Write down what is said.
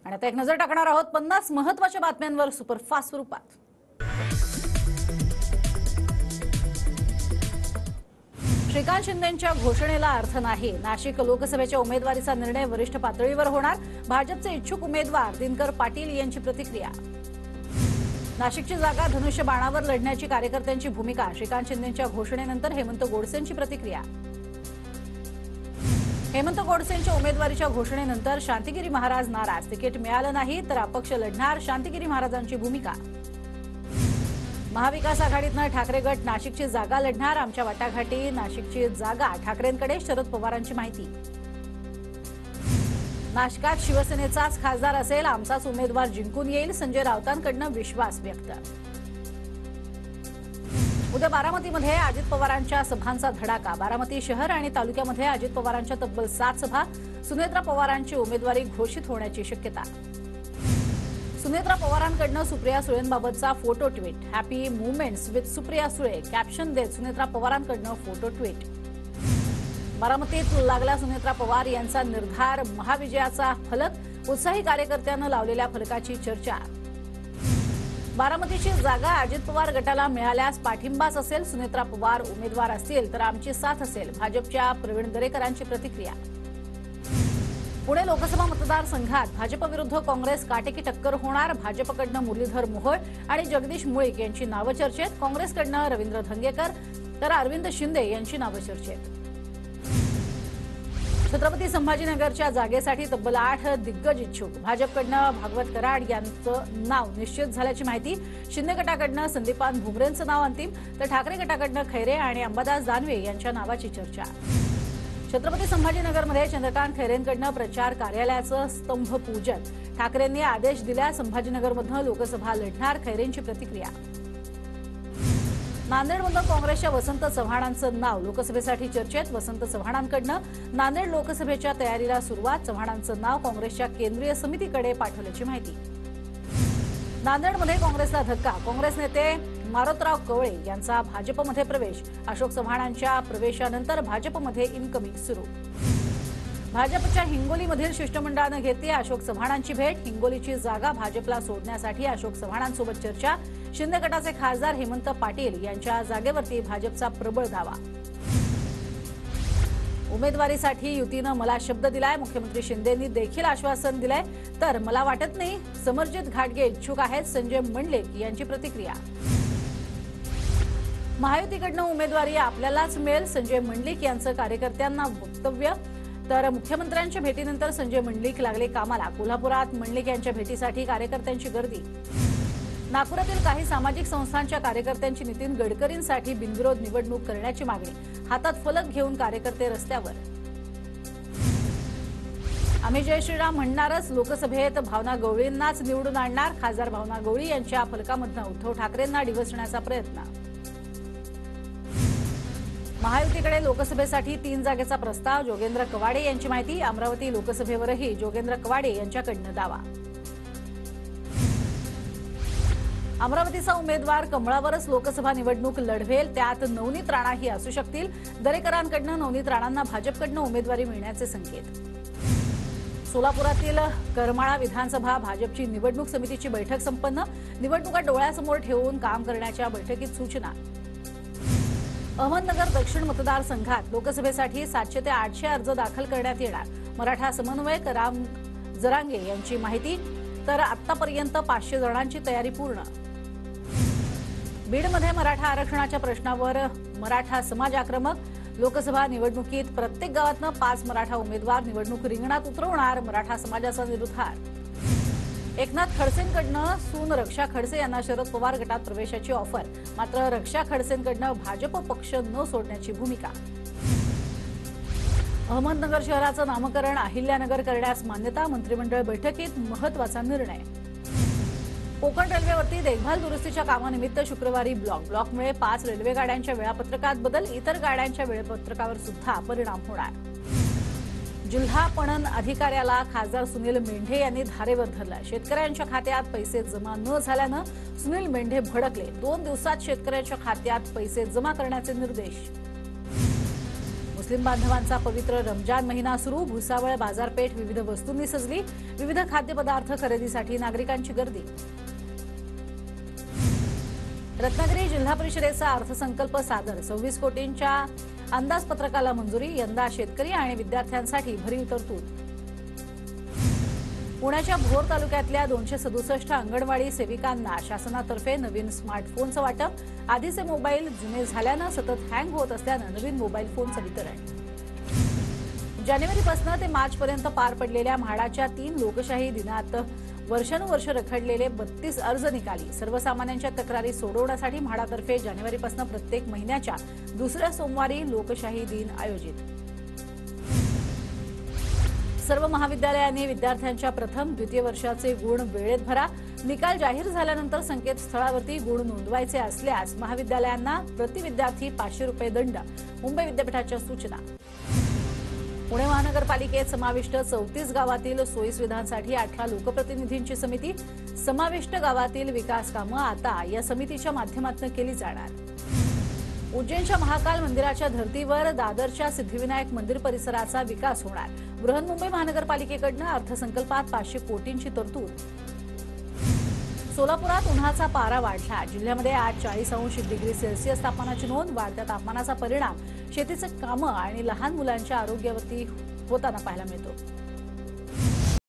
आणि आता एक नजर टाकणार आहोत 50 महत्त्वाच्या बातम्यांवर सुपरफास्ट स्वरूपात। श्रीकांत शिंदेंच्या घोषणेला अर्थ नाही। नाशिक लोकसभेच्या उमेदवारीचा निर्णय वरिष्ठ पातळीवर होणार। भाजपचे इच्छुक उमेदवार दिनकर पाटील यांची प्रतिक्रिया। नाशिकची जागा धनुष्य बाणावर लढण्याची कार्यकर्त्यांची भूमिका। श्रीकांत शिंदेंच्या घोषणेनंतर हेमंत गोडसेंची प्रतिक्रिया। हेमंत गोडसेंच्या उमेदवारीच्या घोषणेनंतर शांतिगिरी महाराज नाराज। तिकीट मिळालं नाही तर अपक्ष लढणार, शांतिगिरी महाराजांची भूमिका। महाविकास आघाडीतनं ठाकरे गट नाशिकची जागा लढणार। आमच्या वाटाघाटी नाशिकची जागा ठाकरेंकडे, शरद पवारांची माहिती। नाशिकात शिवसेनेचाच खासदार असेल, आमचाच उमेदवार जिंकून येईल, संजय राऊतांकडनं विश्वास व्यक्त। उद्या बारामतीमध्ये अजित पवारांच्या सभांचा धडाका। बारामती शहर आणि तालुक्यामध्ये अजित पवारांच्या तब्बल 7 सभा। सुनेत्रा पवारांची उमेदवारी घोषित होण्याची शक्यता। सुनेत्रा पवारांकडनं सुप्रिया सुळेंबाबतचा photo tweet. Happy moments with Supriya Sule caption देत सुनेत्रा पवारांकडनं फोटो ट्विट। बारामतीत लागला सुनेत्रा पवार यांचा निर्धार, महाविजयाचा फलक। उत्साही कार्यकर्त्यांना लावलेल्या फलकाची चर्चा। बारामतीची जागा अजित पवार गटाला मिळाल्यास पाठिंबाच असेल। सुनेत्रा पवार उमेदवार असतील तर आमची साथ असेल, भाजपच्या प्रवीण दरेकरांची प्रतिक्रिया। पुणे लोकसभा मतदारसंघात भाजप विरुद्ध काँग्रेस काटेकी टक्कर होणार। भाजपकडनं मुरलीधर मोहोळ आणि जगदीश मुळीक यांची नावं चर्चेत। काँग्रेसकडनं रवींद्र धंगेकर तर अरविंद शिंदे यांची नावं चर्चेत। छत्रपती संभाजीनगरच्या जागेसाठी तब्बल 8 दिग्गज इच्छुक। भाजपकडनं भागवत कराड यांचं नाव निश्चित झाल्याची माहिती। शिंदे गटाकडनं संदीपान भुमरेंचं नाव अंतिम, तर ठाकरे गटाकडनं खैरे आणि अंबादास दानवे यांच्या नावाची चर्चा। छत्रपती संभाजीनगरमध्ये चंद्रकांत खैरेंकडनं प्रचार कार्यालयाचं स्तंभपूजन। ठाकरेंनी आदेश दिल्या, संभाजीनगरमधनं लोकसभा लढणार, खैरेंची प्रतिक्रिया। नांदेडमधून काँग्रेसच्या वसंत चव्हाणांचं नाव लोकसभेसाठी चर्चेत। वसंत चव्हाणांकडनं नांदेड लोकसभेच्या तयारीला सुरुवात। चव्हाणांचं नाव काँग्रेसच्या केंद्रीय समितीकडे पाठवल्याची माहिती। नांदेडमध्ये काँग्रेसला धक्का। काँग्रेस नेते मारोतराव कवळे यांचा भाजपमध्ये प्रवेश। अशोक चव्हाणांच्या प्रवेशानंतर भाजपमध्ये इनकमिंग सुरू। भाजपच्या हिंगोलीमधील शिष्टमंडळानं घेतली अशोक चव्हाणांची भेट। हिंगोलीची जागा भाजपला सोडण्यासाठी अशोक चव्हाणांसोबत चर्चा। शिंदे गटाचे खासदार हेमंत पाटील यांच्या जागेवरती भाजपचा प्रबळ दावा। उमेदवारीसाठी युतीनं मला शब्द दिलाय। मुख्यमंत्री शिंदेंनी देखील आश्वासन दिलंय, तर मला वाटत नाही समरजित घाटगे इच्छुक आहेत, संजय मंडलिक यांची प्रतिक्रिया। महायुतीकडनं उमेदवारी आपल्यालाच मिळेल, संजय मंडलिक यांचं कार्यकर्त्यांना वक्तव्य। तर मुख्यमंत्र्यांच्या भेटीनंतर संजय मंडलिक लागले कामाला। कोल्हापुरात मंडलिक यांच्या भेटीसाठी कार्यकर्त्यांची गर्दी। नागपुरातील काही सामाजिक संस्थांच्या कार्यकर्त्यांची नितीन गडकरींसाठी बिनविरोध निवडणूक करण्याची मागणी। हातात फलक घेऊन कार्यकर्ते रस्त्यावर। आम्ही जय श्रीराम म्हणणारच, लोकसभेत भावना गवळींनाच निवडून आणणार। खासदार भावना गवळी यांच्या फलकामधनं उद्धव ठाकरेंना डिवचण्याचा प्रयत्न। महायुतीकडे लोकसभेसाठी 3 जागेचा प्रस्ताव। जोगेंद्र कवाडे यांची माहिती। अमरावती लोकसभेवरही जोगेंद्र कवाडे यांच्याकडनं दावा। अमरावतीचा उमेदवार कमळावरच लोकसभा निवडणूक लढवेल, त्यात नवनीत राणाही असू शकतील। दरेकरांकडनं नवनीत राणांना भाजपकडनं उमेदवारी मिळण्याचे संकेत। सोलापुरातील करमाळा विधानसभा भाजपची निवडणूक समितीची बैठक संपन्न। निवडणुका डोळ्यासमोर ठेवून काम करण्याच्या बैठकीत सूचना। अहमदनगर दक्षिण मतदारसंघात लोकसभेसाठी 700 ते 800 अर्ज दाखल करण्यात येणार। मराठा समन्वयक राम जरांगे यांची माहिती। तर आतापर्यंत 500 जणांची तयारी पूर्ण। बीडमध्ये मराठा आरक्षणाच्या प्रश्नावर मराठा समाज आक्रमक। लोकसभा निवडणुकीत प्रत्येक गावातनं 5 मराठा उमेदवार निवडणूक रिंगणात उतरवणार, मराठा समाजाचा निर्धार। एकनाथ खडसेंकडनं सून रक्षा खडसे यांना शरद पवार गटात प्रवेशाची ऑफर, मात्र रक्षा खडसेंकडनं भाजप पक्ष न सोडण्याची भूमिका। अहमदनगर शहराचं नामकरण अहिल्यानगर करण्यास मान्यता। मंत्रिमंडळ बैठकीत महत्त्वाचा निर्णय। कोकण रेल्वेवरती देखभाल दुरुस्तीच्या कामानिमित्त शुक्रवारी ब्लॉकमुळे 5 रेल्वे गाड्यांच्या वेळापत्रकात बदल। इतर गाड्यांच्या वेळापत्रकावर सुद्धा परिणाम होणार। जिल्हा पणन अधिकाऱ्याला खासदार सुनील मेंढे यांनी धारेवर धरला। शेतकऱ्यांच्या खात्यात पैसे जमा न झाल्यानं सुनील मेंढे भडकले। 2 दिवसात शेतकऱ्यांच्या खात्यात पैसे जमा करण्याचे निर्देश। मुस्लिम बांधवांचा पवित्र रमजान महिना सुरू. भुसावळ बाजारपेठ विविध वस्तूंनी सजली. विविध खाद्यपदार्थ खरेदीसाठी नागरिकांची गर्दी. रत्नागिरी जिल्हा परिषदेचा अर्थसंकल्प सादर. 26 कोटींच्या अंदाजपत्रकाला मंजुरी. यंदा शेतकरी आणि विद्यार्थ्यांसाठी भरीव तरतूद. पुण्याच्या भोर तालुक्यातल्या 267 अंगणवाडी सेविकांना शासनातर्फे नवीन स्मार्टफोनचं वाटप. आधीचे मोबाईल जुने झाल्यानं सतत हँग होत असल्यानं नवीन मोबाईल फोनचं वितरण. जानेवारीपासून ते मार्चपर्यंत पार पडलेल्या म्हाडाच्या 3 लोकशाही दिनात वर्षानुवर्ष रखडलेले 32 अर्ज निकाली. सर्वसामान्यांच्या तक्रारी सोडवण्यासाठी म्हाडातर्फे जानेवारीपासून प्रत्येक महिन्याच्या दुसऱ्या सोमवारी लोकशाही दिन आयोजित. सर्व महाविद्यालयांनी विद्यार्थ्यांच्या प्रथम द्वितीय वर्षाचे गुण वेळेत भरा. निकाल जाहीर झाल्यानंतर संकेतस्थळावरती गुण नोंदवायचे असल्यास महाविद्यालयांना प्रति विद्यार्थी 500 रुपये दंड. मुंबई विद्यापीठाच्या सूचना. पुणे महानगरपालिकेत समाविष्ट 34 गावातील सोयीसुविधांसाठी 18 लोकप्रतिनिधींची समिती. समाविष्ट गावातील विकास कामं आता या समितीच्या माध्यमातून केली जाणार. उज्जैनच्या महाकाल मंदिराच्या धर्तीवर दादरच्या सिद्धिविनायक मंदिर परिसराचा विकास होणार. बृहन्मुंबई महानगरपालिकेकडून अर्थसंकल्पात 500 कोटींची तरतूद. सोलापुरात उन्हाचा पारा वाढला. जिल्ह्यामध्ये आज 40°C तापमानाची नोंद. वाढत्या तापमानाचा परिणाम शेतीचे कामं आणि लहान मुलांच्या आरोग्यावरती होताना पाहायला मिळतो.